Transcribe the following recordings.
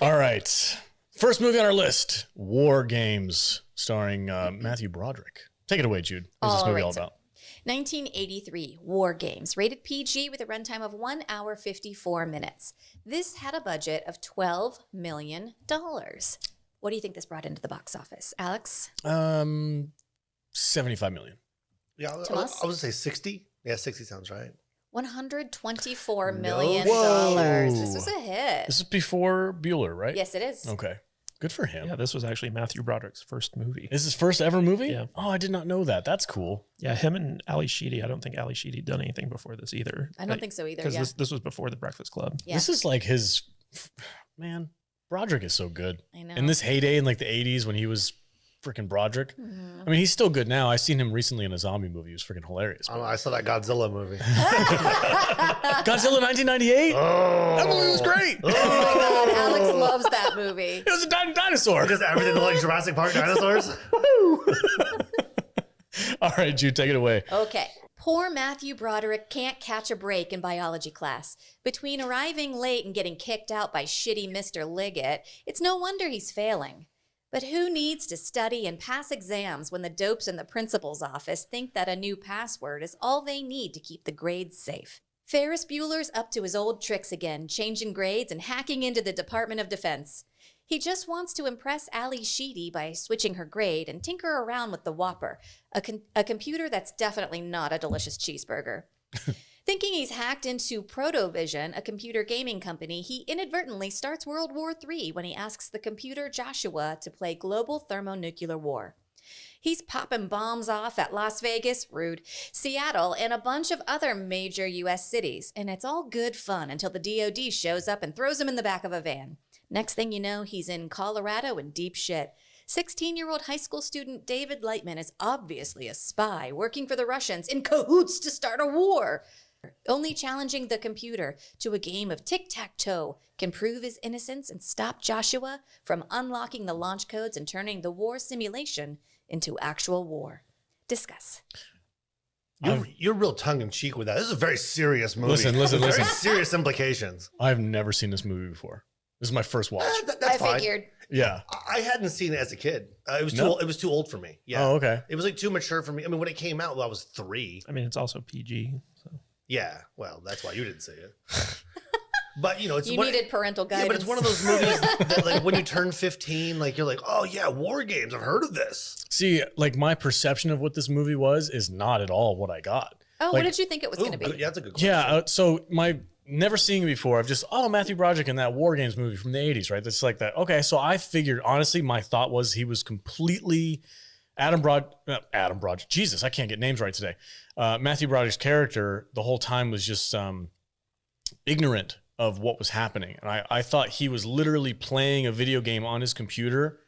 All right. First movie on our list, Wargames, starring Matthew Broderick. Take it away, Jude. What's this movie all about? 1983, Wargames, rated PG with a runtime of 1 hour 54 minutes. This had a budget of $12 million. What do you think this brought into the box office, Alex? 75 million. Yeah, I was going to say 60. Yeah, 60 sounds right. $124 million. Whoa. This was a hit. This is before Bueller, right? Yes, it is. Okay. Good for him. Yeah, this was actually Matthew Broderick's first movie. Is his first ever movie? Yeah. Oh, I did not know that. That's cool. Yeah, him and Ali Sheedy. I don't think Ali Sheedy done anything before this either. I don't think so either. Because Yeah. this was before The Breakfast Club. Yeah. This is like his, man, Broderick is so good. I know. In this heyday in like the 80s when he was freaking Broderick. I mean, he's still good now. I seen him recently in a zombie movie. He was freaking hilarious. I don't know, I saw that Godzilla movie. Godzilla 1998? Oh. That movie was great. Oh my God, Alex loves that movie. It was a dinosaur. Because everything looked like Jurassic Park dinosaurs. All right, Jude, take it away. Okay. Poor Matthew Broderick can't catch a break in biology class. Between arriving late and getting kicked out by shitty Mr. Liggett, it's no wonder he's failing. But who needs to study and pass exams when the dopes in the principal's office think that a new password is all they need to keep the grades safe? Ferris Bueller's up to his old tricks again, changing grades and hacking into the Department of Defense. He just wants to impress Ali Sheedy by switching her grade and tinker around with the Whopper, a computer that's definitely not a delicious cheeseburger. Thinking he's hacked into Protovision, a computer gaming company, he inadvertently starts World War III when he asks the computer Joshua to play global thermonuclear war. He's popping bombs off at Las Vegas, rude, Seattle, and a bunch of other major U.S. cities, and it's all good fun until the DOD shows up and throws him in the back of a van. Next thing you know, he's in Colorado in deep shit. 16-year-old high school student David Lightman is obviously a spy working for the Russians in cahoots to start a war. Only challenging the computer to a game of tic-tac-toe can prove his innocence and stop Joshua from unlocking the launch codes and turning the war simulation into actual war. Discuss. You're real tongue-in-cheek with that. This is a very serious movie. Listen. Very serious implications. I've never seen this movie before. This is my first watch. That's I fine. figured. Yeah. I hadn't seen it as a kid. It was No? it was too old for me. Yeah. Oh, okay. It was like too mature for me. I mean, when it came out, I was 3. I mean, it's also PG. So. Yeah. Well, that's why you didn't see it. But you know, it's You needed parental guidance. Yeah, but it's one of those movies that, like, when you turn 15, like you're like, oh yeah, War Games. I've heard of this. See, like my perception of what this movie was is not at all what I got. Oh, Like- what did you think it was going to be? Yeah, that's a good question. Yeah. So my never seeing it before. I've just, Matthew Broderick in that War Games movie from the 80s, right? That's like that. Okay. So I figured, honestly, my thought was he was completely Adam Broderick. Jesus, I can't get names right today. Matthew Broderick's character the whole time was just ignorant of what was happening. And I thought he was literally playing a video game on his computer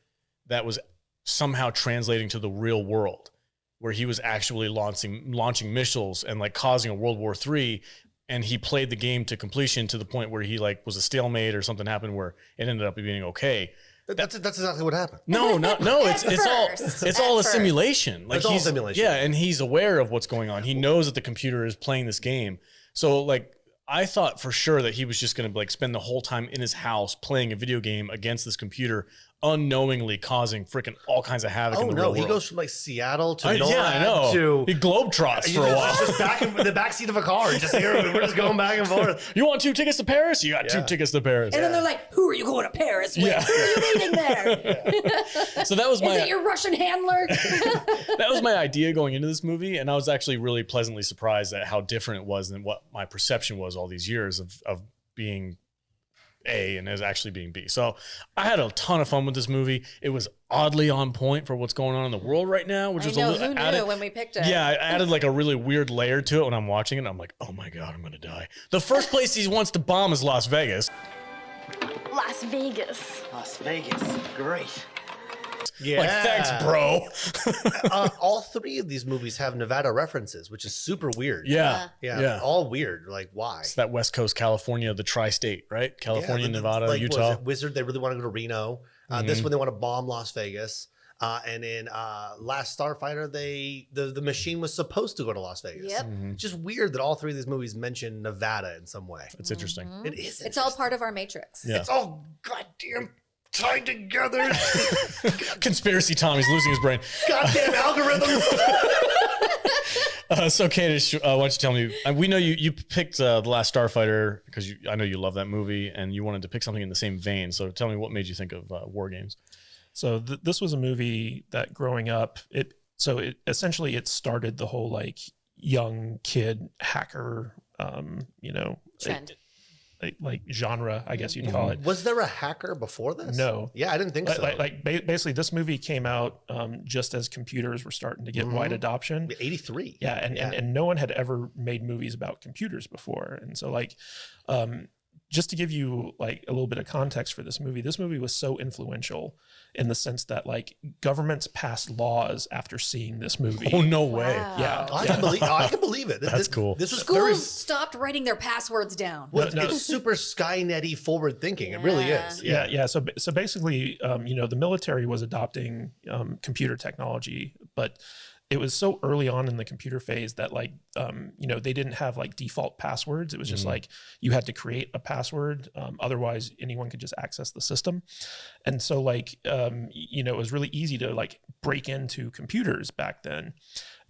that was somehow translating to the real world, where he was actually launching missiles and like causing a World War III. And he played the game to completion to the point where he like was a stalemate or something happened where it ended up being okay. That's exactly what happened. No. It's all a simulation. Like It's all a simulation. Yeah, and he's aware of what's going on. He knows that the computer is playing this game. So like I thought for sure that he was just going to like spend the whole time in his house playing a video game against this computer, unknowingly causing freaking all kinds of havoc in the real world. He goes from like Seattle to NORAD I know. to He globetrots for a while. Just back in the back seat of a car. Just here, we're just going back and forth. You want 2 tickets to Paris? You got 2 tickets to Paris. And then they're like, who are you going to Paris with? Yeah. Who are you meeting there? So that was Is it your Russian handler? that was my idea going into this movie, and I was actually really pleasantly surprised at how different it was than what my perception was all these years of being A and as actually being B. So I had a ton of fun with this movie. It was oddly on point for what's going on in the world right now, which I was know, a little who knew added, when we picked it? Yeah, it added like a really weird layer to it when I'm watching it. I'm like, oh my God, I'm gonna die. The first place he wants to bomb is Las Vegas. Las Vegas. Las Vegas, great. Yeah. Like, thanks, bro. All 3 of these movies have Nevada references, which is super weird. Yeah. All weird. Like, why? It's that West Coast California, the tri-state, right? California, Yeah, Nevada, like, Utah. was it Wizard, they really want to go to Reno. This one, they want to bomb Las Vegas. And in Last Starfighter, the machine was supposed to go to Las Vegas. Yep. It's just weird that all three of these movies mention Nevada in some way. It's interesting. It is. It's all part of our matrix. Yeah. It's all goddamn tied together. Conspiracy Tommy's losing his brain. Goddamn algorithms. So, Kadish, why don't you tell me? We know you picked The Last Starfighter because I know you love that movie and you wanted to pick something in the same vein. So, tell me what made you think of Wargames? So this was a movie that growing up, it essentially started the whole like young kid hacker, Trend. like genre, I guess you'd call it. Was there a hacker before this? No. Yeah, I didn't think so. Basically, this movie came out just as computers were starting to get wide adoption. 83. Yeah, and no one had ever made movies about computers before, and so like. Just to give you like a little bit of context for this movie was so influential in the sense that like governments passed laws after seeing this movie. Oh, no way. Wow. Yeah. I can believe it. That's cool. This was Schools stopped writing their passwords down. Well, it's super Skynet-y forward thinking. It really is. Yeah. So basically, the military was adopting computer technology, but it was so early on in the computer phase that like, they didn't have like default passwords. It was just like you had to create a password. Otherwise anyone could just access the system. And so like, it was really easy to like break into computers back then.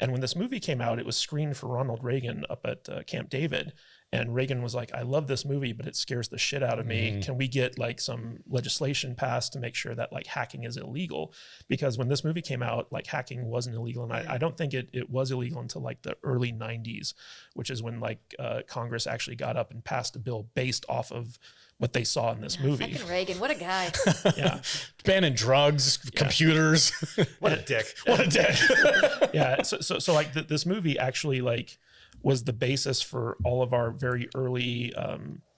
And when this movie came out, it was screened for Ronald Reagan up at Camp David. And Reagan was like, I love this movie, but it scares the shit out of me. Can we get like some legislation passed to make sure that like hacking is illegal? Because when this movie came out, like hacking wasn't illegal. And I don't think it was illegal until like the early 90s, which is when like Congress actually got up and passed a bill based off of what they saw in this movie. Fucking Reagan, what a guy. Yeah. Banning drugs, computers. What a dick. What a dick. Yeah. So like this movie actually like was the basis for all of our very early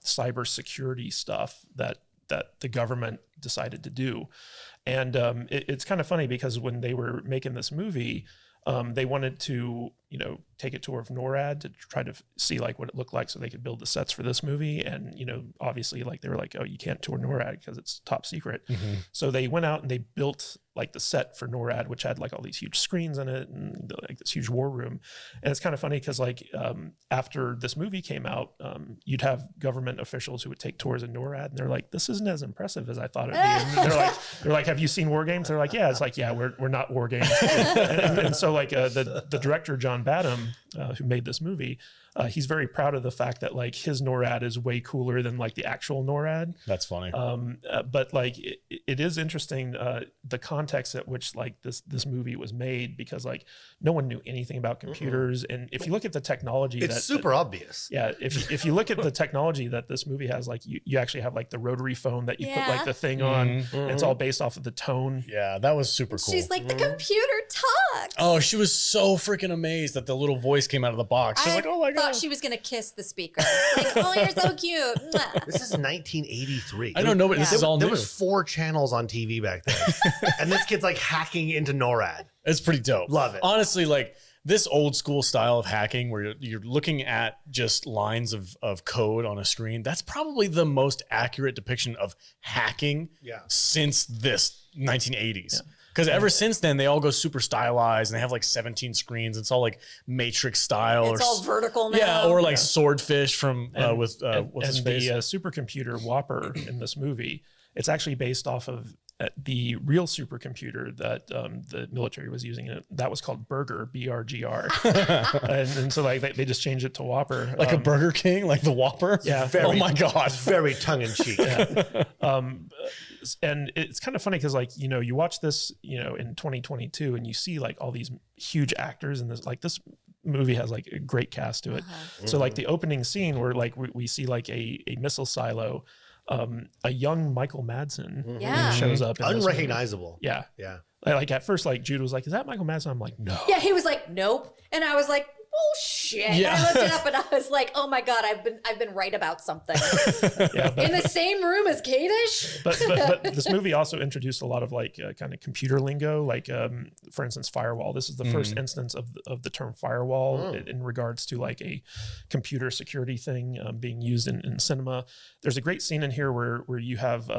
cybersecurity stuff that the government decided to do. And it's kind of funny because when they were making this movie, they wanted to, take a tour of NORAD to try to see like what it looked like so they could build the sets for this movie. And, obviously like they were like, oh, you can't tour NORAD because it's top secret. So they went out and they built like the set for NORAD, which had like all these huge screens in it and like this huge war room. And it's kind of funny because like after this movie came out, you'd have government officials who would take tours in NORAD and they're like, this isn't as impressive as I thought it'd be. And they're like, have you seen War Games? They're like, yeah. It's like, yeah, we're not War Games. and so like the director, John Badham, who made this movie, he's very proud of the fact that like his NORAD is way cooler than like the actual NORAD. That's funny. But like it is interesting the context at which like this movie was made because like no one knew anything about computers. And if you look at the technology, it's super obvious. Yeah, if you look at the technology that this movie has, like you actually have like the rotary phone that you put like the thing on. And it's all based off of the tone. Yeah, that was super cool. She's like, the computer talks. Oh, she was so freaking amazed that the little voice came out of the box. She's like, oh my God. I thought she was going to kiss the speaker. Like, oh, you're so cute. Mwah. This is 1983. I know nobody. This is all There new. was 4 channels on TV back then, and this kid's like hacking into NORAD. It's pretty dope. Love it. Honestly, like this old school style of hacking where you're looking at just lines of code on a screen, that's probably the most accurate depiction of hacking since this 1980s. Because ever since then, they all go super stylized and they have like 17 screens. It's all like Matrix style. It's all vertical now. Yeah, or like Swordfish from what's his face? The supercomputer Whopper in this movie, it's actually based off of the real supercomputer that the military was using. That was called Burger, BRGR. and so like they just changed it to Whopper. Like a Burger King, like the Whopper? Yeah. Oh my God. Very tongue-in-cheek. And it's kind of funny because like, you watch this, in 2022 and you see like all these huge actors and this movie has like a great cast to it. So like the opening scene where like we see like a missile silo, a young Michael Madsen shows up. In Unrecognizable. Yeah. Yeah. Like at first, like Jude was like, is that Michael Madsen? I'm like, no. Yeah, he was like, nope. And I was like, bullshit. shit. Yeah. I looked it up and I was like, oh my God, I've been right about something. Yeah, but, In the same room as Kadish? but this movie also introduced a lot of like kind of computer lingo, like for instance, firewall. This is the first instance of the term firewall in regards to like a computer security thing being used in cinema. There's a great scene in here where you have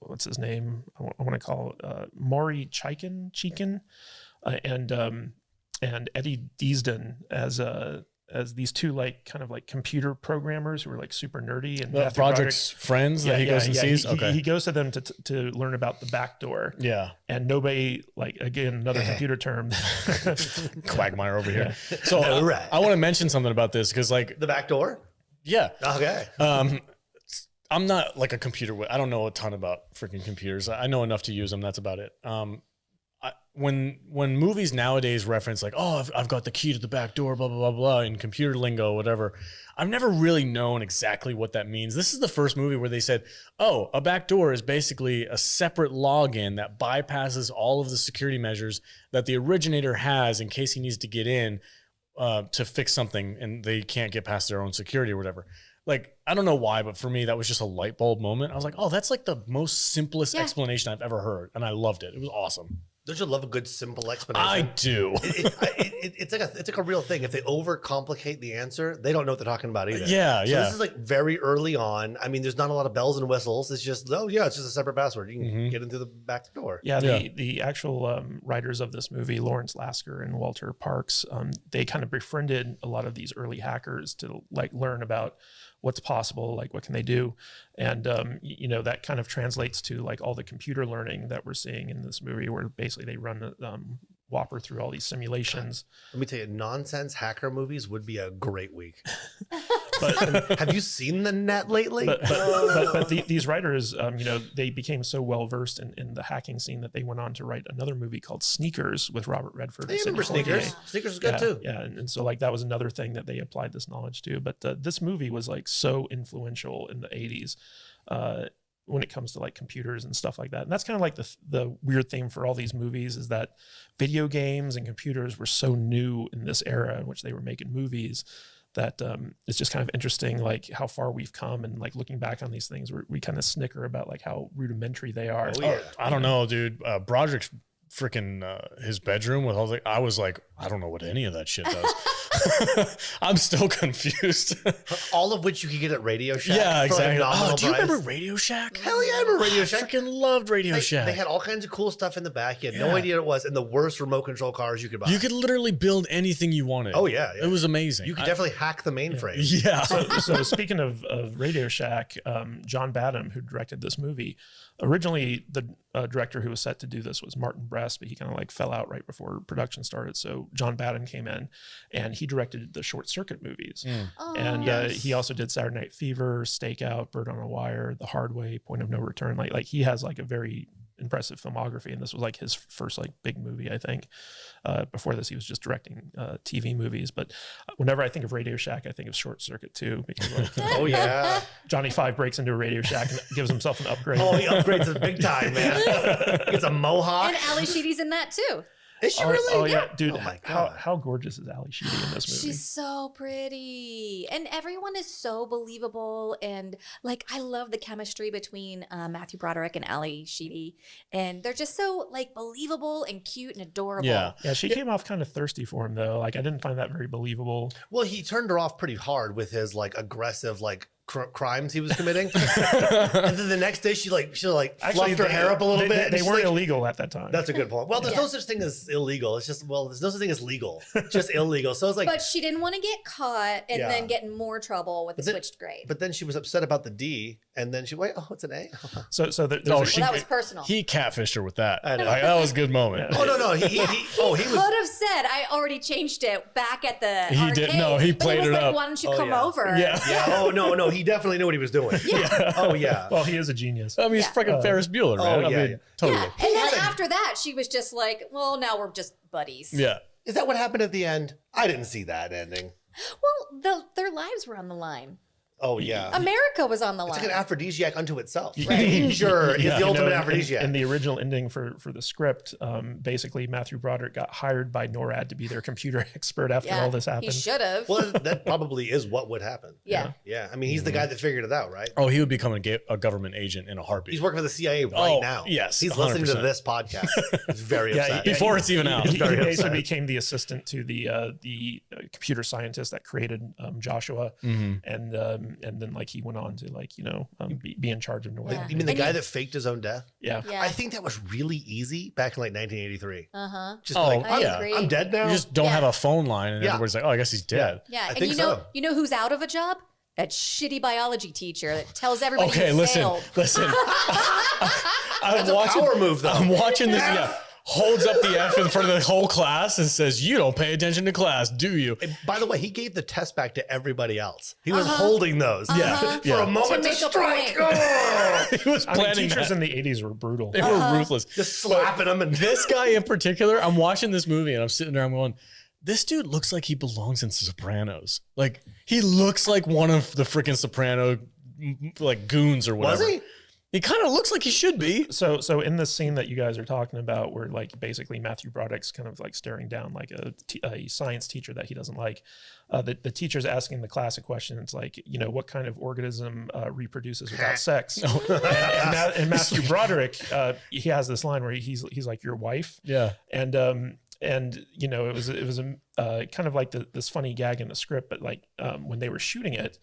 what's his name? I want to call Maury Chaikin, and Eddie Deasden as these two like kind of like computer programmers who are like super nerdy, and Matthew Broderick's friends that he goes and sees. He goes to them to learn about the back door. Yeah. And nobody, like, again, another computer term. Quagmire over here. So All right. I want to mention something about this because like, The back door? yeah. Okay. I'm not like a computer. I don't know a ton about freaking computers. I know enough to use them. That's about it. When movies nowadays reference like, oh, I've got the key to the back door, blah, blah, blah, blah, in computer lingo, whatever, I've never really known exactly what that means. This is the first movie where they said, oh, a back door is basically a separate login that bypasses all of the security measures that the originator has in case he needs to get in to fix something and they can't get past their own security or whatever. Like, I don't know why, but for me, that was just a light bulb moment. I was like, oh, that's like the most simplest explanation I've ever heard. And I loved it. It was awesome. Don't you love a good simple explanation? I do. It's like a real thing. If they overcomplicate the answer, they don't know what they're talking about either. Yeah, So yeah. this is like very early on. I mean, there's not a lot of bells and whistles. It's just, oh yeah, it's just a separate password. You can get into the back door. Yeah, Yeah. the actual writers of this movie, Lawrence Lasker and Walter Parks, they kind of befriended a lot of these early hackers to like learn about what's possible, like what can they do, and that kind of translates to like all the computer learning that we're seeing in this movie, where basically they run Whopper through all these simulations. Let me tell you, nonsense hacker movies would be a great week. But Have you seen the net lately? but these writers, they became so well versed in the hacking scene that they went on to write another movie called Sneakers with Robert Redford. I remember Sneakers. Sneakers is good too. Yeah, and so like that was another thing that they applied this knowledge to. But this movie was like so influential in the 80s when it comes to like computers and stuff like that. And that's kind of like the weird thing for all these movies is that video games and computers were so new in this era in which they were making movies that it's just kind of interesting, like how far we've come, and like looking back on these things, we kind of snicker about like how rudimentary they are. Oh, yeah. I don't know, dude. Broderick's freaking his bedroom with all the, I was like, I don't know what any of that shit does. I'm still confused. All of which you could get at Radio Shack. Yeah, exactly. For a nominal Do you price. remember Radio Shack? Hell yeah, I remember Radio I Shack. freaking loved Radio Shack. They had all kinds of cool stuff in the back. You had no Yeah. idea what it was, and the worst remote control cars you could buy. You could literally build anything you wanted. Oh, yeah, yeah. It was amazing. You could definitely hack the mainframe. Yeah. So speaking of Radio Shack, John Badham, who directed this movie, originally the director who was set to do this was Martin Brest, but he kind of like fell out right before production started. So John Badham came in, and he directed the Short Circuit movies. Oh, And yes. he also did Saturday Night Fever, Stakeout, Bird on a Wire, The Hard Way, Point of No Return. Like he has like a very impressive filmography, and this was like his first like big movie, I think. Before this, he was just directing TV movies. But whenever I think of Radio Shack, I think of Short Circuit too, because like, Oh, yeah. Johnny Five breaks into a Radio Shack and gives himself an upgrade. Oh, he upgrades it big time, man. He gets a mohawk. and Ali Sheedy's in that too. Is she really? Oh yeah, dude! Oh, my how God. how gorgeous is Ali Sheedy in this movie? She's so pretty, and everyone is so believable. And like, I love the chemistry between Matthew Broderick and Ali Sheedy, and they're just so like believable and cute and adorable. Yeah. Yeah, she came off kind of thirsty for him though. Like I didn't find that very believable. Well, he turned her off pretty hard with his like aggressive like crimes he was committing. And then the next day she fluffed her hair up a little bit. and They she's weren't like, illegal at that time. That's a good point. Well, there's Yeah. no such thing as illegal. It's just, there's no such thing as legal. Just illegal. So it's like, But she didn't want to get caught and Yeah. then get in more trouble with the then- switched grade. but then she was upset about the D, and then wait, oh, it's an A. so there's Oh, a- Well, that was personal. He catfished her with that. I know. Like, that was a good moment. Oh no, he was. could have said, I already changed it back at the He arcade. did- no, he but played was it like, up. Why don't you Oh, come yeah. over? Yeah. Yeah. Oh no, he definitely knew what he was doing. Yeah. Oh yeah. well, he is a genius. I mean, he's Yeah. freaking Ferris Bueller, man. oh, I yeah, mean, yeah. totally. Yeah. And then had a- after that, she was just like, well, now we're just buddies. Yeah. Is that what happened at the end? I didn't see that ending. Well, their lives were on the line. Oh yeah. America was on the It's line. like an aphrodisiac unto itself. Danger is the ultimate aphrodisiac. In the original ending for the script, basically Matthew Broderick got hired by NORAD to be their computer expert after all this happened. He should have. Well, that probably is what would happen. Yeah. Yeah. I mean, he's the guy that figured it out, right? Oh, he would become a government agent in a heartbeat. He's working for the CIA right now. Yes, He's listening to 100%. this podcast. He's very upset. Before it's even out. He very basically upset. became the assistant to the computer scientist that created Joshua, and then like he went on to be in charge of NORAD. Yeah. You mean the And guy he- that faked his own death? Yeah. Yeah. I think that was really easy back in like 1983. Just Oh, like, I yeah. agree. I'm dead now. You just don't Yeah. have a phone line, and Yeah. everybody's like, "Oh, I guess he's dead." Yeah, I and think you know, so. you know who's out of a job? That shitty biology teacher that tells everybody Okay, he listen. failed. That's a power move, though. I'm watching this. Yeah, holds up the F in front of the whole class and says, "You don't pay attention to class, do you?" And by the way, he gave the test back to everybody else. He was holding those. Yeah, For a moment to make a strike. point. Oh! He was I mean, planning teachers that. in the 80s were brutal. They were ruthless. Just slapping them and This guy in particular, I'm watching this movie and I'm sitting there, I'm going, this dude looks like he belongs in Sopranos. Like, he looks like one of the freaking Soprano, like, goons or whatever. Was he? He kind of looks like he should be. So in the scene that you guys are talking about, where like basically Matthew Broderick's kind of like staring down like a science teacher that he doesn't like, the teacher's asking the class a question. It's like, what kind of organism reproduces without sex? And Matthew Broderick, he has this line where he's like, your wife. Yeah. And it was a kind of like this funny gag in the script, but like when they were shooting it,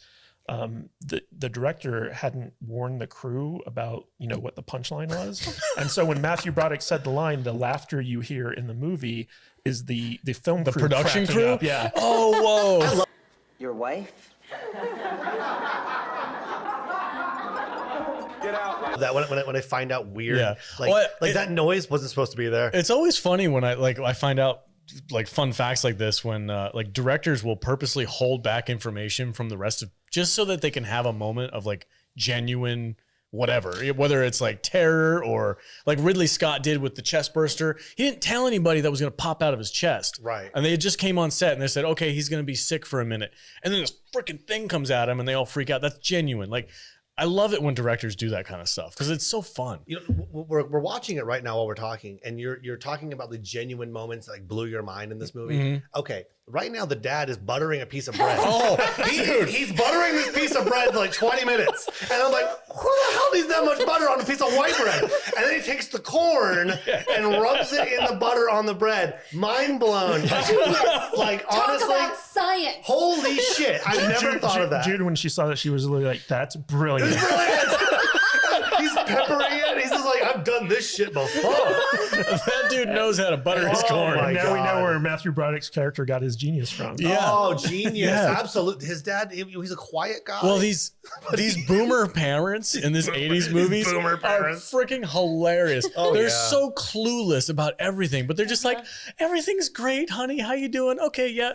the director hadn't warned the crew about what the punchline was, and so when Matthew Broderick said the line, the laughter you hear in the movie is the film crew Production cracking crew? up. Yeah. Oh, whoa. Your wife? that when I find out weird, Yeah. like Well, that noise wasn't supposed to be there. It's always funny when I find out like fun facts like this when like directors will purposely hold back information from the rest of just so that they can have a moment of like genuine whatever, whether it's like terror or like Ridley Scott did with the chest burster. He didn't tell anybody that was going to pop out of his chest. Right. And they just came on set and they said, okay, he's going to be sick for a minute. And then this freaking thing comes at him and they all freak out. That's genuine. Like, I love it when directors do that kind of stuff because it's so fun. We're watching it right now while we're talking, and you're talking about the genuine moments that like blew your mind in this movie. Okay, right now the dad is buttering a piece of bread. He's buttering this piece of bread for like 20 minutes, and I'm like, who the hell needs that much butter on a piece of white bread? And then he takes the corn and rubs it in the butter on the bread. Mind blown. Like Talk honestly, about science. holy shit! I never thought of that. Jude, when she saw that, she was literally like, "That's brilliant." It's brilliant. He's peppering it. He's just like, I've done this shit before. That dude knows how to butter his Oh corn. my Now we know God. where Matthew Broderick's character got his genius from. Yeah. Oh, genius. Yeah. Absolutely. His dad, he's a quiet guy. Well, these boomer parents in this 80s movies boomer parents. are freaking hilarious. Oh, they're yeah. so clueless about everything, but they're just like, everything's great, honey. How you doing? Okay, yeah.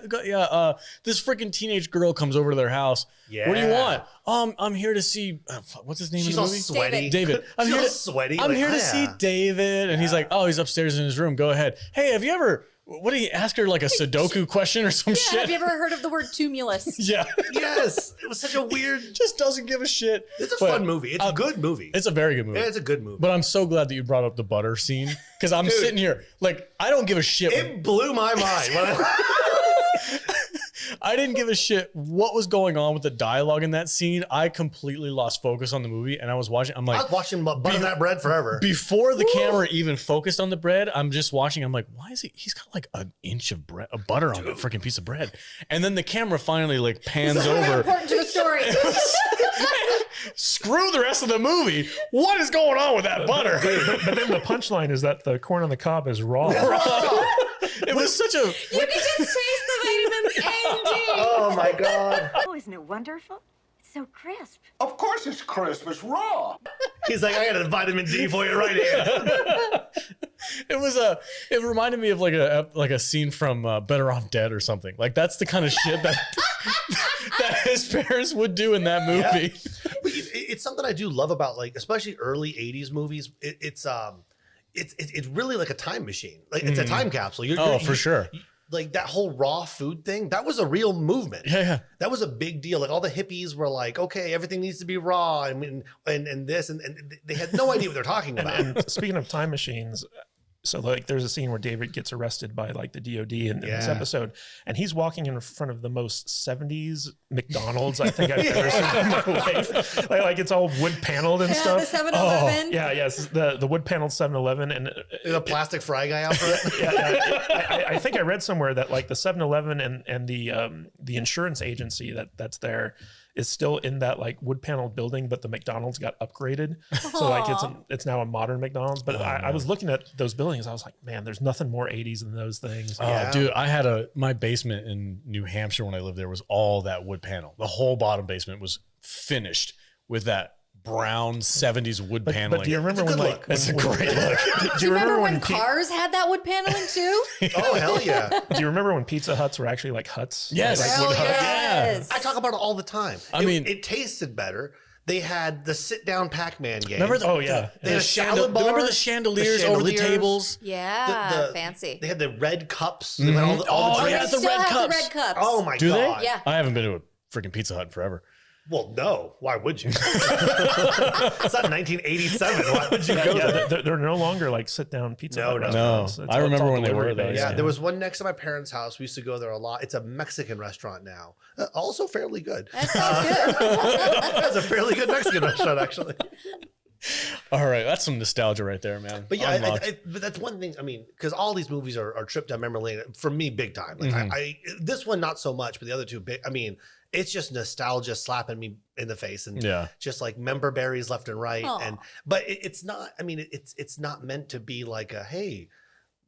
This freaking teenage girl comes over to their house. What do you Yeah. want? I'm here to see, what's his name She's in the all movie? sweaty. David. I'm She's here all to, sweaty. I'm like, here to see David. And he's like, oh, he's upstairs in his room. Go ahead. Hey, have you ever, what do you ask her, like a Sudoku question or some Yeah, shit? have you ever heard of the word tumulus? Yeah. Yes. It was such a weird. Just doesn't give a shit. It's a But, fun movie. It's a good movie. It's a very good movie. Yeah, it's a good movie. But I'm so glad that you brought up the butter scene because I'm sitting here like I don't give a shit. It blew my mind. When I didn't give a shit what was going on with the dialogue in that scene. I completely lost focus on the movie and I was watching. I'm I like, was watching butter that bread forever. before the camera even focused on the bread, I'm just watching. I'm like, why is he? He's got like an inch of bread, of butter on that freaking piece of bread. And then the camera finally like pans Very over. important to the story. Screw the rest of the movie. What is going on with that butter? But then the punchline is that the corn on the cob is raw. It was such a. You can just taste the vitamins A and D. Oh my God. Oh, isn't it wonderful? It's so crisp. Of course it's crisp. It's raw. He's like, I got a vitamin D for you right here. It reminded me of like a scene from Better Off Dead or something. Like that's the kind of shit that that his parents would do in that movie. But it's something I do love about like, especially early 80s movies. It's really like a time machine. Like it's a time capsule. For sure. like that whole raw food thing, that was a real movement. Yeah. That was a big deal. Like all the hippies were like, okay, everything needs to be raw. I mean, and this, and they had no idea what they're talking about. And speaking of time machines, so like there's a scene where David gets arrested by like the DOD in this episode, and he's walking in front of the most 70s McDonald's I think I've ever seen in my life. Like it's all wood paneled and stuff. The 7-Eleven. Oh, yeah, yes, the wood paneled 7-Eleven and a plastic fry guy out front. I think I read somewhere that like the 7-Eleven and the insurance agency that's there is still in that like wood paneled building, but the McDonald's got upgraded. So like it's now a modern McDonald's. But I was looking at those buildings. I was like, man, there's nothing more 80s than those things. Oh, dude, I had my basement in New Hampshire when I lived there was all that wood panel. The whole bottom basement was finished with that brown 70s wood paneling. But do you remember when like it's a great look. Do you remember when cars had that wood paneling too? Oh hell yeah! Do you remember when Pizza Huts were actually like huts? Yes. Like Hell yes. I talk about it all the time. I mean, it tasted better. They had the sit-down Pac-Man game. Remember they had a salad bar. Remember the chandeliers over the tables? Yeah, fancy. They had the red cups. They had all the drinks. the Still red have cups. the red cups. Oh my Do god! they? Yeah. I haven't been to a freaking Pizza Hut in forever. Well, no. Why would you? It's not 1987. Why would you go there? They're no longer like sit-down pizza. No, Hut no. restaurants. No. It's I remember when they delivery were, though, based. Yeah, there was one next to my parents' house. We used to go there a lot. It's a Mexican restaurant now. Also fairly good. That sounds good. It's a fairly good Mexican restaurant, actually. All right, that's some nostalgia right there, man. But yeah, but that's one thing. I mean, because all these movies are trip down memory lane for me, big time. Like this one not so much, but the other two, big. I mean, it's just nostalgia slapping me in the face, and just like member berries left and right. Aww. But it's not. I mean, it's not meant to be like a hey.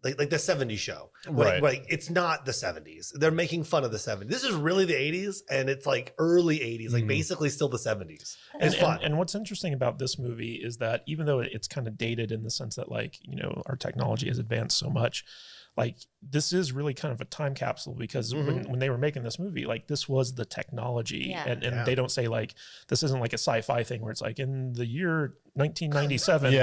Like the 70s show. Right. Like it's not the 70s. They're making fun of the 70s. This is really the 80s, and it's like early 80s, like basically still the 70s. It's fun. And what's interesting about this movie is that even though it's kind of dated in the sense that like, you know, our technology has advanced so much, like this is really kind of a time capsule because when they were making this movie, like this was the technology and they don't say like, this isn't like a sci-fi thing where it's like in the year 1997,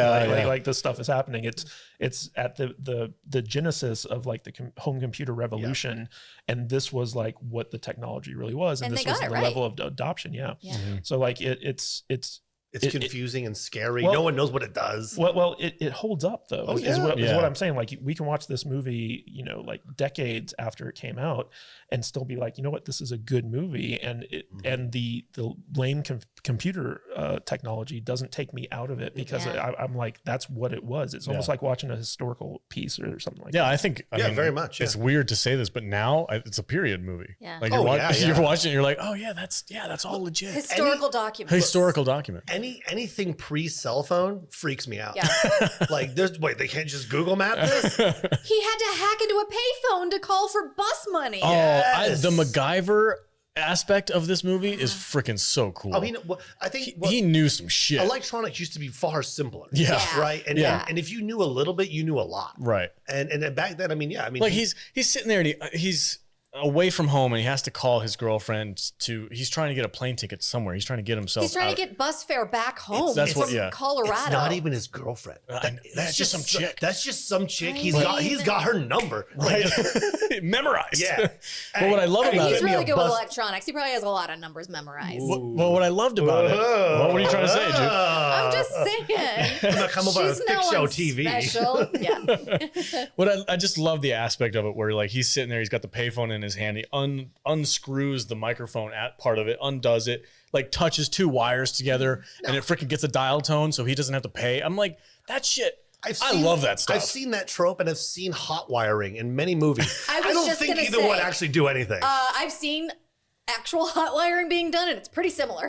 like this stuff is happening. It's at the genesis of like the home computer revolution. And this was like what the technology really was. And this was the level of adoption. Yeah. So like it's confusing and scary. No one knows what it does. Well, it holds up though. Is what I'm saying. Like we can watch this movie, you know, like decades after it came out, and still be like, you know what, this is a good movie, and and the lame computer technology doesn't take me out of it because I'm like, that's what it was. It's almost like watching a historical piece or something like that. I think. I mean, very much. It's weird to say this, but now it's a period movie. Yeah. Like you're watching it, you're like, oh yeah, that's all legit. Historical document. Historical document. Anything pre-cell phone freaks me out. Yeah. Like they can't just Google Map this? He had to hack into a payphone to call for bus money. The MacGyver aspect of this movie is freaking so cool. I mean, I think he knew some shit. Electronics used to be far simpler. Yeah. Right. And and if you knew a little bit, you knew a lot. Right. And back then, I mean, like he's sitting there and he's away from home and he has to call his girlfriend he's trying to get a plane ticket somewhere. He's trying to get himself He's trying to get bus fare back home. Colorado. It's not even his girlfriend. That's just some chick. That's just some chick. He's got her number. Right. Memorized. Yeah. But what I love about he's it. really good with electronics. He probably has a lot of numbers memorized. Well, what I loved about it. What were you trying to say, Jude? I'm just saying. I'm not coming about a thick show TV. Special. Yeah. What I just love the aspect of it where like he's sitting there, he's got the payphone in his hand, he unscrews the microphone at part of it, undoes it, like touches two wires together, and it freaking gets a dial tone so he doesn't have to pay. I'm like, that shit. I love that stuff. I've seen that trope and I've seen hot wiring in many movies. I don't think either one actually do anything. I've seen actual hot wiring being done, and it's pretty similar.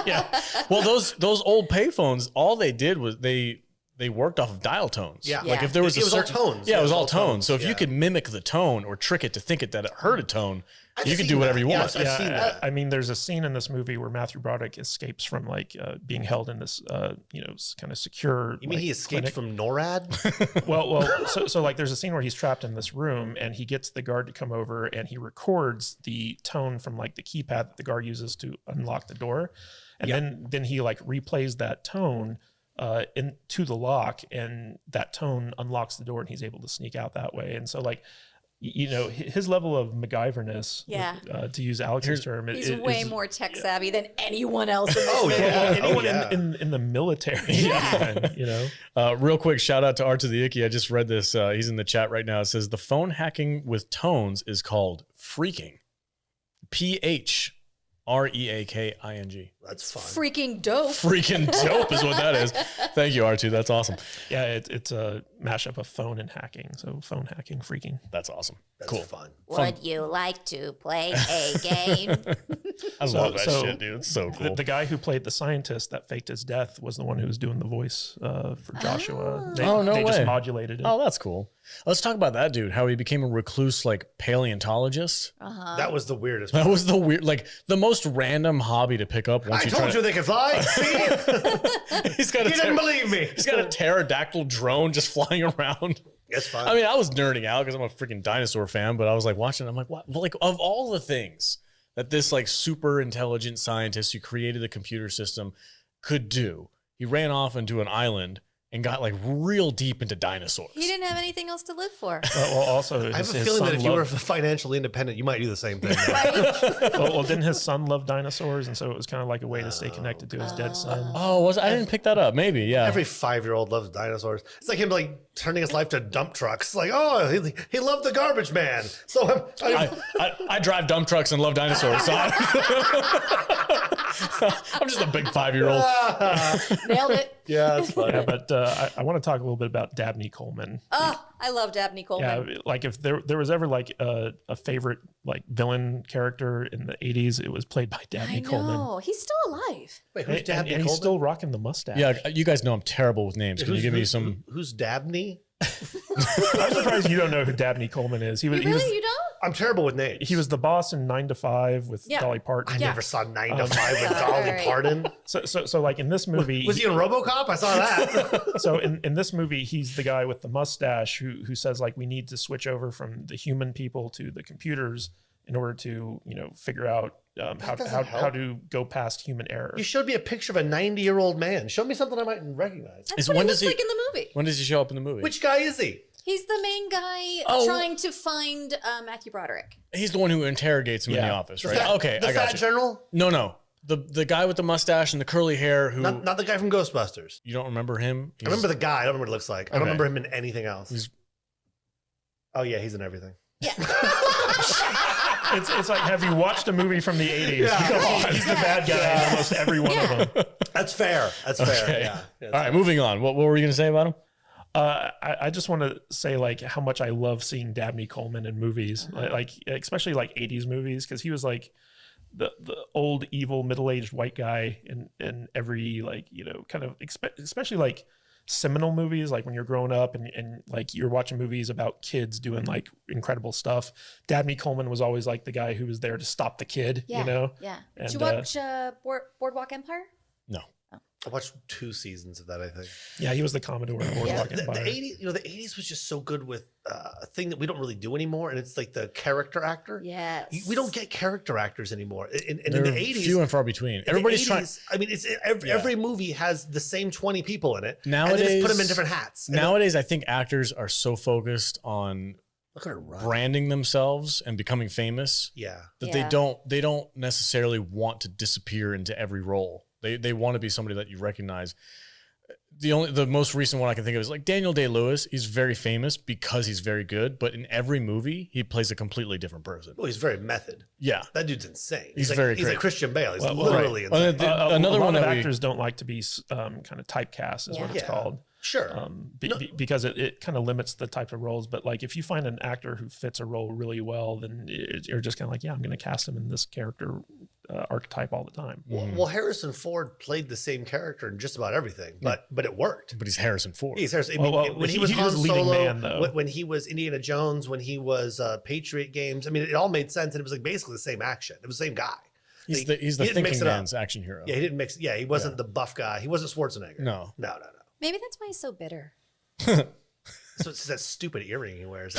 Yeah. Well, those old payphones, all they did was they worked off of dial tones. Yeah. Like if there was it was all tones. Yeah, it was all tones. So if you could mimic the tone or trick it to think that it heard a tone, you could do whatever you want. I've seen that. I mean, there's a scene in this movie where Matthew Broderick escapes from like being held in this, kind of secure. You mean he escaped from NORAD? Well, so like there's a scene where he's trapped in this room and he gets the guard to come over and he records the tone from like the keypad that the guard uses to unlock the door, and then he like replays that tone into the lock, and that tone unlocks the door and he's able to sneak out that way. And so like his level of MacGyverness, Yeah. to use Alex's term, He's way more tech savvy than anyone else in this movie. anyone in the military. Real quick, shout out to Art to the Icky. I just read this. He's in the chat right now. It says the phone hacking with tones is called phreaking. PHREAKING. That's fun. Freaking dope. Freaking dope is what that is. Thank you, R2. That's awesome. Yeah, it's a mashup of phone and hacking. So phone hacking, freaking. That's awesome. That's Cool. fun. Would you like to play a game? I love that shit, dude. It's so cool. The guy who played the scientist that faked his death was the one who was doing the voice for Joshua. They way. just modulated it. Oh, that's cool. Let's talk about that dude, how he became a recluse, like paleontologist. That was the weirdest. That was the the most random hobby to pick up. Once I told you they could fly. See? He's got You didn't believe me. He's got a pterodactyl drone just flying around. It's fun. I mean, I was nerding out because I'm a freaking dinosaur fan, but I was like watching. I'm like, what? Like, of all the things that this like super intelligent scientist who created the computer system could do, he ran off into an island and got like real deep into dinosaurs. He didn't have anything else to live for. Well, also, I have a feeling that if you were financially independent, you might do the same thing. well, didn't his son love dinosaurs, and so it was kind of like a way to stay connected to his dead son. Oh, I didn't pick that up. Maybe, yeah. Every 5-year-old loves dinosaurs. It's like him like turning his life to dump trucks. Like, oh, he loved the garbage man. So I drive dump trucks and love dinosaurs. So I'm just a big 5-year-old. Nailed it. yeah, that's funny. Yeah, but I want to talk a little bit about Dabney Coleman. Oh, I love Dabney Coleman. Yeah, like if there was ever like a favorite like villain character in the 80s, it was played by Dabney Coleman. No, he's still alive. Wait, who's Dabney and Coleman? he's still rocking the mustache. Yeah, you guys know I'm terrible with names. Can you give me some? Who's Dabney? I'm surprised you don't know who Dabney Coleman is. You don't? I'm terrible with names. He was the boss in 9 to 5 with Yeah. Dolly Parton. I never saw 9 to 5 with Dolly Right. Parton. So like in this movie, Was he in RoboCop? I saw that. so in this movie, he's the guy with the mustache who says like we need to switch over from the human people to the computers in order to figure out how to go past human error. You showed me a picture of a 90-year-old man. Show me something I might recognize. That's what he looks like in the movie. When does he show up in the movie? Which guy is he? He's the main guy trying to find Matthew Broderick. He's the one who interrogates him in the office, right? Okay, The I got fat you. general? No. The guy with the mustache and the curly hair who Not the guy from Ghostbusters. you don't remember him? I remember the guy. I don't remember what he looks like. I don't Okay. remember him in anything else. He's- Oh, yeah, he's in everything. Yeah. It's like, have you watched a movie from the 80s? Come on. He's the bad guy in almost every one of them. That's fair. That's fair. Okay. Yeah. All right, moving on. What were you going to say about him? I just want to say like how much I love seeing Dabney Coleman in movies, like especially like 80s movies, because he was like the old evil middle-aged white guy in every like kind of especially like seminal movies, like when you're growing up and like you're watching movies about kids doing like incredible stuff. Dabney Coleman was always like the guy who was there to stop the kid. Yeah. And, Did you watch Boardwalk Empire? No. I watched 2 seasons of that, I think. Yeah, he was the Commodore in Boardwalk The Empire. 80s, the 80s was just so good with a thing that we don't really do anymore, and it's like the character actor. Yes. We don't get character actors anymore. And in They're the 80s, few and far between. in the Everybody's 80s, trying. I mean, it's every movie has the same 20 people in it. Nowadays, and they just put them in different hats. And Nowadays, I think actors are so focused on look at her run. branding themselves and becoming famous Yeah. that Yeah. they don't necessarily want to disappear into every role. They want to be somebody that you recognize. The most recent one I can think of is like Daniel Day-Lewis. He's very famous because he's very good, but in every movie he plays a completely different person. Well, he's very method. Yeah. That dude's insane. He's like, very He's like great. Christian Bale. He's Well, literally right. Well, insane. another a lot one of that actors don't like to be kind of typecast is what it's Yeah. called. Sure. Because it kind of limits the type of roles. But like if you find an actor who fits a role really well, then you're just kind of like, yeah, I'm going to cast him in this character archetype all the time. Well, Harrison Ford played the same character in just about everything, but it worked. But he's Harrison Ford. He's Harrison. Well, when he was he Han was leading Solo, man, though. when he was Indiana Jones, when he was Patriot Games, I mean, it all made sense, and it was like basically the same action. It was the same guy. He's He the didn't mix thinking it up. man's action hero. Yeah, he didn't mix. Yeah, he wasn't the buff guy. He wasn't Schwarzenegger. No. No. Maybe that's why he's so bitter. So it's that stupid earring he wears.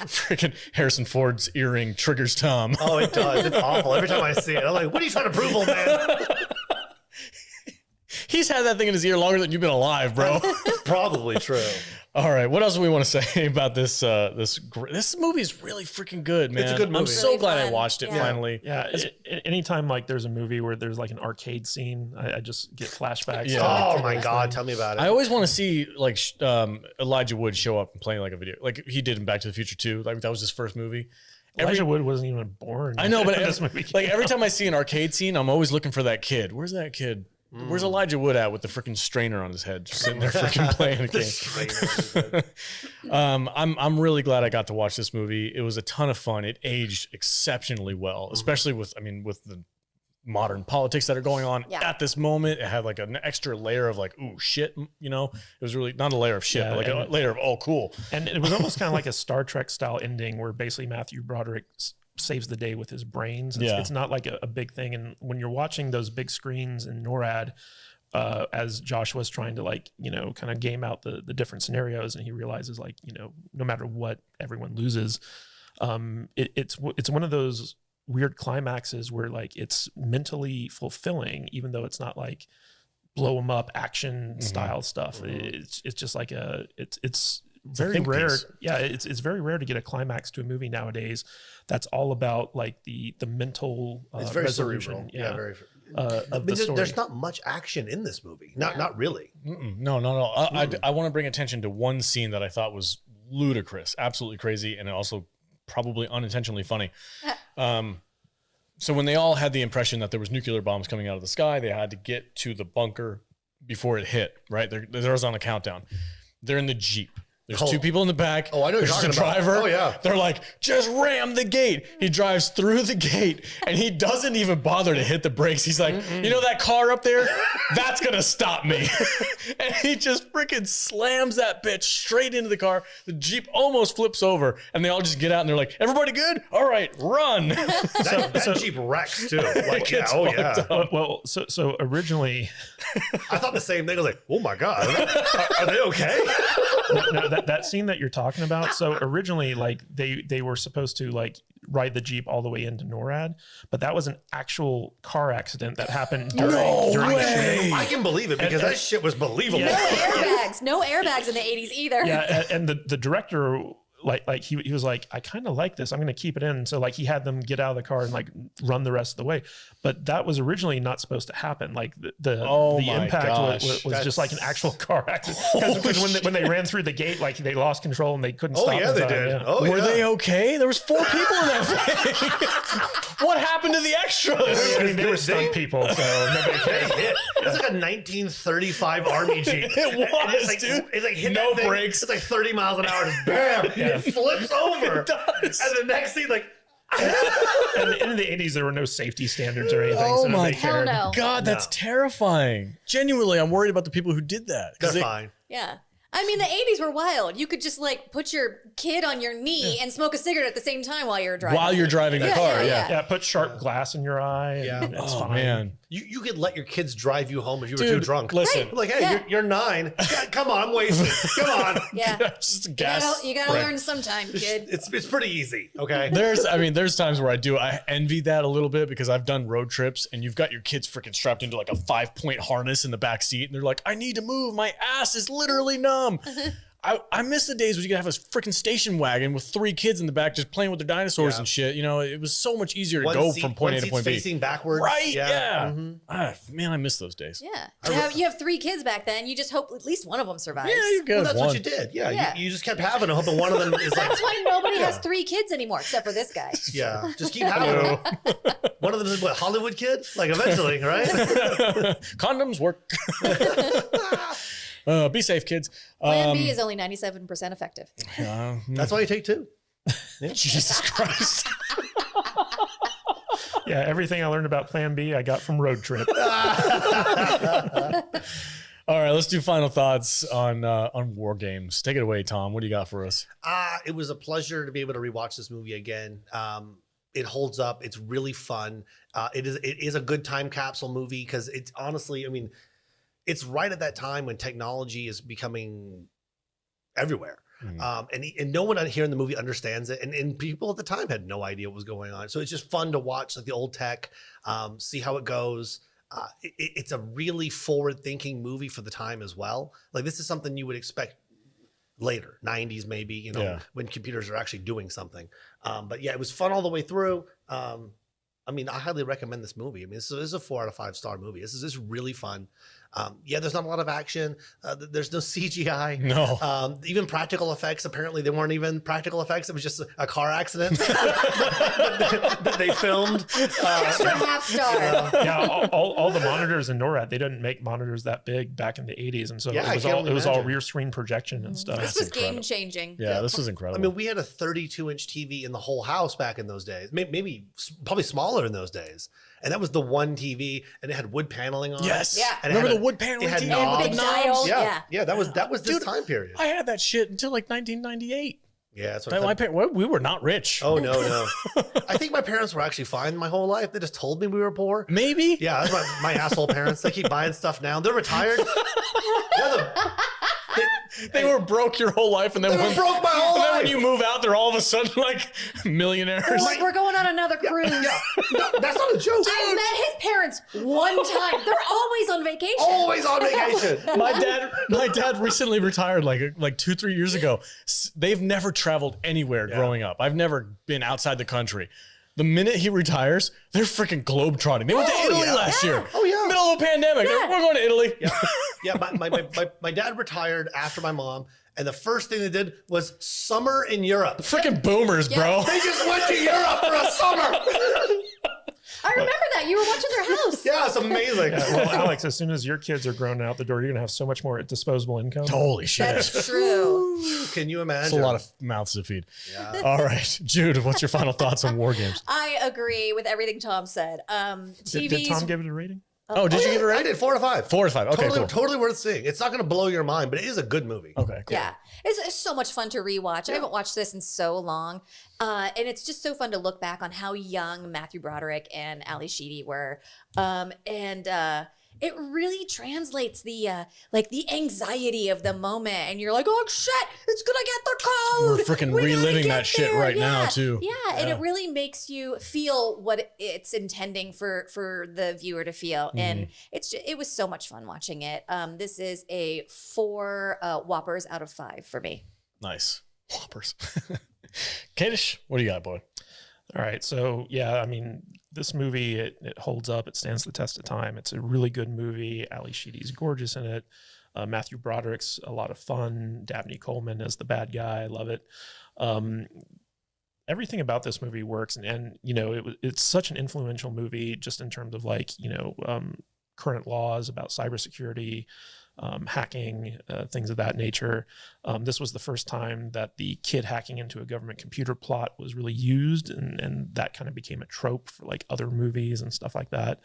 Freaking Harrison Ford's earring triggers Tom. Oh, it does. It's awful. Every time I see it, I'm like, "What are you trying to prove, old man?" He's had that thing in his ear longer than you've been alive, bro. Probably true. All right, what else do we want to say about this? This movie is really freaking good, man. It's a good movie. I'm so Really glad I fun. watched it Yeah. finally. Yeah, anytime like there's a movie where there's like an arcade scene, I just get flashbacks. Yeah. to, like, Oh to my those God, things. tell me about it. I always want to see like Elijah Wood show up and play like a video, like he did in Back to the Future 2. Like that was his first movie. Elijah Wood wasn't even born. I know, but in this movie. like every time I see an arcade scene, I'm always looking for that kid. Where's that kid? Where's Elijah Wood at with the freaking strainer on his head, just sitting there freaking playing a game? I'm really glad I got to watch this movie. It was a ton of fun. It aged exceptionally well, especially with the modern politics that are going on at this moment. It had like an extra layer of like, ooh, shit, you know? It was really not a layer of shit, but like a layer of, oh, cool. And it was almost kind of like a Star Trek style ending where basically Matthew Broderick saves the day with his brains. It's not like a big thing. And when you're watching those big screens in NORAD, as Joshua's trying to like, you know, kind of game out the different scenarios, and he realizes like, you know, no matter what, everyone loses. It's one of those weird climaxes where like it's mentally fulfilling, even though it's not like blow 'em up action style stuff. It's just like it's very rare. piece. Yeah, it's very rare to get a climax to a movie nowadays that's all about like the mental It's very resolution. cerebral. Yeah, very. Of the story. There's not much action in this movie. Not really. No. I want to bring attention to one scene that I thought was ludicrous, absolutely crazy, and also probably unintentionally funny. So when they all had the impression that there was nuclear bombs coming out of the sky, they had to get to the bunker before it hit, right? There was on a countdown. They're in the Jeep. There's two people in the back. Oh, I know what There's you're the talking about. driver. Oh, yeah. They're like, just ram the gate. He drives through the gate and he doesn't even bother to hit the brakes. He's like, you know that car up there? That's going to stop me. And he just freaking slams that bitch straight into the car. The Jeep almost flips over and they all just get out and they're like, everybody good? All right, run. That Jeep wrecks too. Like, yeah, It's oh fucked yeah. up. Well, so originally, I thought the same thing. I was like, oh my God, are they okay? no, that scene that you're talking about. So originally, like they were supposed to like ride the Jeep all the way into NORAD, but that was an actual car accident that happened during the shooting. I can believe it because that shit was believable. No airbags in the 80s either. Yeah, and the director like he was like, I kind of like this. I'm going to keep it in. So like he had them get out of the car and like run the rest of the way. But that was originally not supposed to happen. Like the impact was just like an actual car accident. Because when they ran through the gate, like they lost control and they couldn't stop. Oh yeah, they did. Yeah. Oh, Were they okay? There was 4 people in that thing. What happened to the extras? I mean, they were stunt people, so nobody cared. It's like a 1935 Army Jeep. It was, And it's like, dude. It's like hit No that thing, brakes. It's like 30 miles an hour. Just bam. It flips over. It does. And the next thing, like, And in the 80s, there were no safety standards or anything. Oh so my nobody Hell cared. no. God, that's terrifying. Genuinely, I'm worried about the people who did that. 'Cause they're they- fine. Yeah. I mean, the 80s were wild. You could just like put your kid on your knee and smoke a cigarette at the same time while you're driving. While you're driving the Yeah, car, yeah. Yeah, put sharp glass in your eye. And it's Oh fine. man, You could let your kids drive you home if you were dude, too drunk. listen, Like, hey, Yeah. you're 9. Yeah, come on, I'm wasted. Come on. Yeah. just You gas. gotta Right. learn sometime, kid. It's pretty easy. Okay. There's times where I envy that a little bit because I've done road trips and you've got your kids freaking strapped into like a 5-point harness in the back seat and they're like, I need to move. My ass is literally numb. I miss the days when you could have a freaking station wagon with 3 kids in the back just playing with their dinosaurs and shit. You know, it was so much easier to go from point A to point B. Facing backwards. Right? Yeah. Mhm. Man, I miss those days. Yeah. You have 3 kids back then. You just hope at least one of them survives. Yeah, you Well, got that's one. what you did. Yeah. Yeah. You just kept having them, hoping one of them is like, That's why nobody has 3 kids anymore, except for this guy. yeah, just keep having them. One of them is what, Hollywood kid? Like eventually, right? Condoms work. Be safe, kids. Plan B is only 97% effective. That's why you take 2. Jesus Christ. Yeah, everything I learned about Plan B, I got from Road Trip. All right, let's do final thoughts on Wargames. Take it away, Tom. What do you got for us? It was a pleasure to be able to rewatch this movie again. It holds up. It's really fun. It is a good time capsule movie because it's honestly, I mean, it's right at that time when technology is becoming everywhere. And no one here in the movie understands it. And people at the time had no idea what was going on. So it's just fun to watch like the old tech, see how it goes. It's a really forward-thinking movie for the time as well. Like this is something you would expect later, 90s maybe, you know, when computers are actually doing something. But yeah, it was fun all the way through. I mean, I highly recommend this movie. I mean, this is a 4 out of 5 star movie. This is really fun. Yeah, there's not a lot of action. There's no CGI. No. Even practical effects. Apparently, they weren't even practical effects. It was just a car accident that they filmed. Extra half star. Yeah, all the monitors in NORAD, they didn't make monitors that big back in the 80s, and so Yeah, it was all rear screen projection and stuff. This was game changing. Yeah, this was incredible. I mean, we had a 32-inch TV in the whole house back in those days. Maybe probably smaller in those days. And that was the one TV, and it had wood paneling on it. Yes. Yeah. And Remember the wood paneling it had TV knobs. with Big the knobs? dial. Yeah, Yeah. that was this Dude, time period. I had that shit until like 1998. Yeah, that's what We were not rich. Oh no. I think my parents were actually fine my whole life. They just told me we were poor. Maybe. Yeah, that's my asshole parents. They keep buying stuff now. They're retired. They were broke your whole life, and then They were broke my whole and then life. when you move out, they're all of a sudden like millionaires. They're like, we're going on another cruise. Yeah, no, that's not a joke. I met his parents one time. They're always on vacation. Always on vacation. My dad recently retired like 2-3 years ago. They've never traveled anywhere growing up. I've never been outside the country. The minute he retires, they're freaking globetrotting. They went to Italy last year. Oh, yeah. Middle of a pandemic. We're going to Italy. Yeah, my dad retired after my mom, and the first thing they did was summer in Europe. Freaking boomers, bro. They just went to Europe for a summer. I remember that. You were watching their house. Yeah, it's amazing. Yeah, well, Alex, as soon as your kids are grown out the door, you're going to have so much more disposable income. Holy shit. That's true. Can you imagine? That's a lot of mouths to feed. Yeah. All right. Jude, what's your final thoughts on War Games? I agree with everything Tom said. Did Tom give it a rating? Oh, did you give it a I rating? did 4 out of 5. 4 to 5. Okay, totally, cool. totally worth seeing. It's not going to blow your mind, but it is a good movie. Okay, cool. Yeah, it's so much fun to rewatch. I haven't watched this in so long, and it's just so fun to look back on how young Matthew Broderick and Ali Sheedy were, it really translates the anxiety of the moment, and you're like, oh shit, it's gonna get their code. We're freaking We gotta reliving get that shit there. right now, too. Yeah, and it really makes you feel what it's intending for the viewer to feel, and it was so much fun watching it. This is a 4 Whoppers out of 5 for me. Nice. Whoppers. Kadish, what do you got, boy? All right. So, yeah, I mean, this movie, it holds up. It stands the test of time. It's a really good movie. Ali Sheedy's gorgeous in it. Matthew Broderick's a lot of fun. Dabney Coleman as the bad guy. I love it. Everything about this movie works. And you know, it's such an influential movie just in terms of like, you know, current laws about cybersecurity, hacking, things of that nature. This was the first time that the kid hacking into a government computer plot was really used, and that kind of became a trope for like other movies and stuff like that.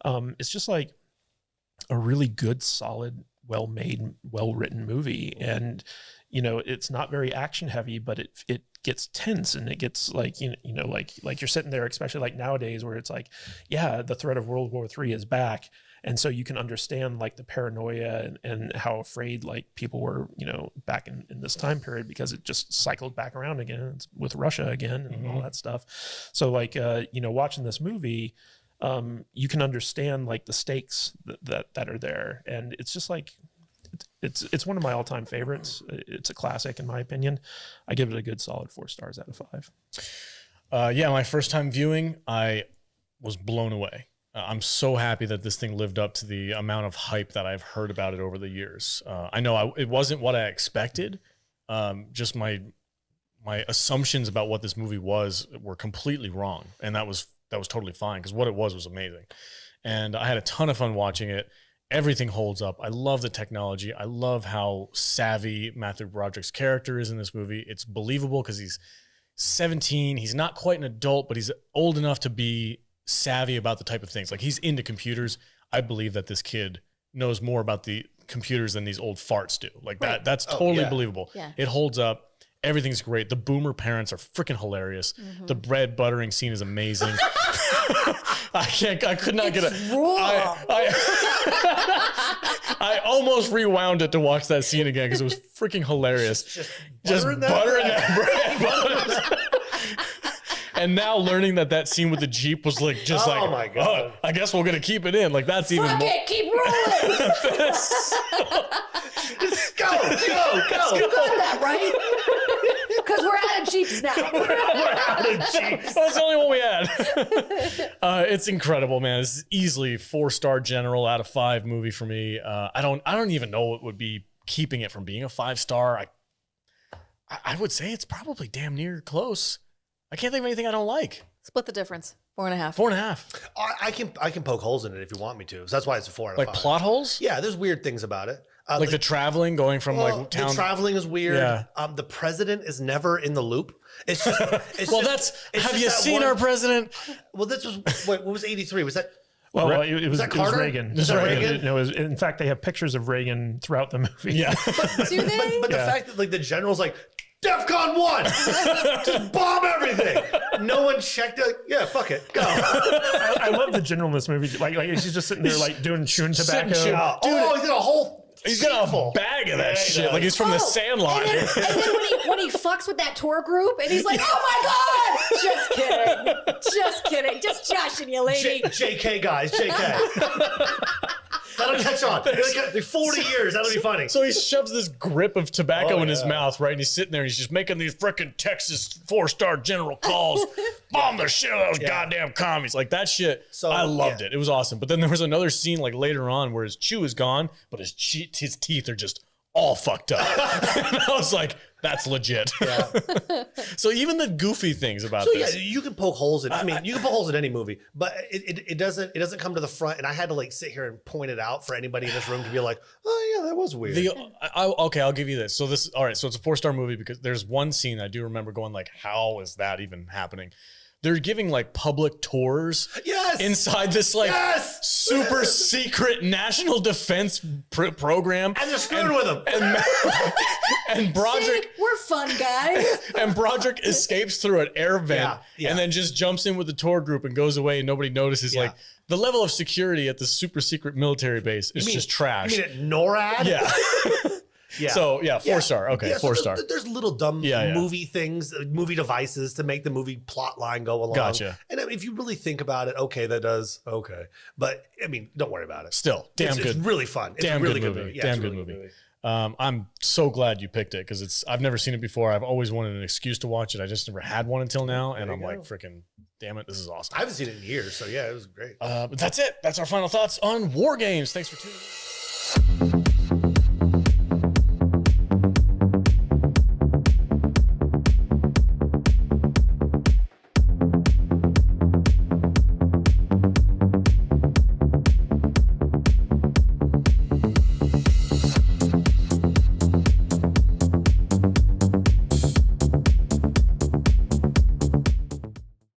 It's just like a really good, solid, well-made, well-written movie. And, you know, it's not very action heavy, but it gets tense, and it gets like, you know, like you're sitting there, especially like nowadays where it's like, yeah, the threat of World War III is back. And so you can understand like the paranoia and how afraid like people were, you know, back in this time period, because it just cycled back around again with Russia again and all that stuff. So like, you know, watching this movie, you can understand like the stakes that are there. And it's just like, it's one of my all-time favorites. It's a classic in my opinion. I give it a good solid 4 stars out of 5. Yeah, my first time viewing, I was blown away. I'm so happy that this thing lived up to the amount of hype that I've heard about it over the years. I know it wasn't what I expected. Just my assumptions about what this movie were completely wrong, and that was totally fine, because what it was amazing. And I had a ton of fun watching it. Everything holds up. I love the technology. I love how savvy Matthew Broderick's character is in this movie. It's believable because he's 17. He's not quite an adult, but he's old enough to be savvy about the type of things. Like, he's into computers. I believe that this kid knows more about the computers than these old farts do. Like that's totally believable. Yeah. It holds up. Everything's great. The boomer parents are freaking hilarious. The bread buttering scene is amazing. I could not get it. I almost rewound it to watch that scene again because it was freaking hilarious. Just buttering that bread. And now learning that scene with the Jeep was like just Oh like, my God. I guess we're gonna keep it in. Like that's even Fuck more. it, keep rolling. Just go. You got that right? Because we're out of Jeeps now. We're out of Jeeps. That's the only one we had. It's incredible, man. It's easily 4-star general out of 5 movie for me. I don't even know what would be keeping it from being a 5-star. I would say it's probably damn near close. I can't think of anything I don't like. Split the difference. 4.5. 4.5. I can poke holes in it if you want me to. So that's why it's a 4 out of Like 5. plot holes? Yeah, there's weird things about it. Like the traveling, going from like town. The traveling is weird. Yeah. The president is never in the loop. It's just. Well, have you seen our president? Well, this was what was 83? Was that? Well, it was Carter? Reagan. Was that Reagan? No, in fact, they have pictures of Reagan throughout the movie. Yeah. Do they? But the fact that like the general's like, DEFCON 1, just bomb everything. No one checked it. Yeah, fuck it, go. I love the general in this movie. Like he's just sitting there like chewing tobacco. Dude, He's got a whole. He's got a bag of that shit. does. Like he's from the Sandlot. And then when he fucks with that tour group and he's like, oh my God! Just kidding. Just kidding. Just joshing you, lady. JK guys, JK. That'll catch on. Like 40 years. That'll be funny. So he shoves this grip of tobacco in his mouth, right? And he's sitting there and he's just making these freaking Texas 4-star general calls. Bomb the shit out of those goddamn commies. Like that shit. So, I loved it. It was awesome. But then there was another scene like later on where his chew is gone, but his teeth are just all fucked up. And I was like, that's legit. Yeah. So even the goofy things about So this. yeah, you can poke holes in. I mean, you can poke holes in any movie, but it doesn't come to the front. And I had to like sit here and point it out for anybody in this room to be like, oh yeah, that was weird. Okay, I'll give you this. So all right. So it's a 4-star movie because there's one scene I do remember going like, how is that even happening? They're giving like public tours inside this like super secret national defense program. And they're screwing with them. And Broderick, See, we're fun guys. and Broderick escapes through an air vent and then just jumps in with the tour group and goes away and nobody notices. Like the level of security at the super secret military base is just trash. You mean at NORAD? Yeah. Yeah. So 4-star. Okay, 4-star. There's little dumb movie things, movie devices to make the movie plot line go along. Gotcha. And I mean, if you really think about it, okay, that does okay. But I mean, don't worry about it. Still, damn good. It's really fun. It's Damn a really good good movie. Yeah, Damn it's a good really movie. I'm so glad you picked it because I've never seen it before. I've always wanted an excuse to watch it. I just never had one until now, and I'm like, freaking, damn it, this is awesome. I haven't seen it in years, so yeah, it was great. But that's it. That's our final thoughts on War Games. Thanks for tuning in.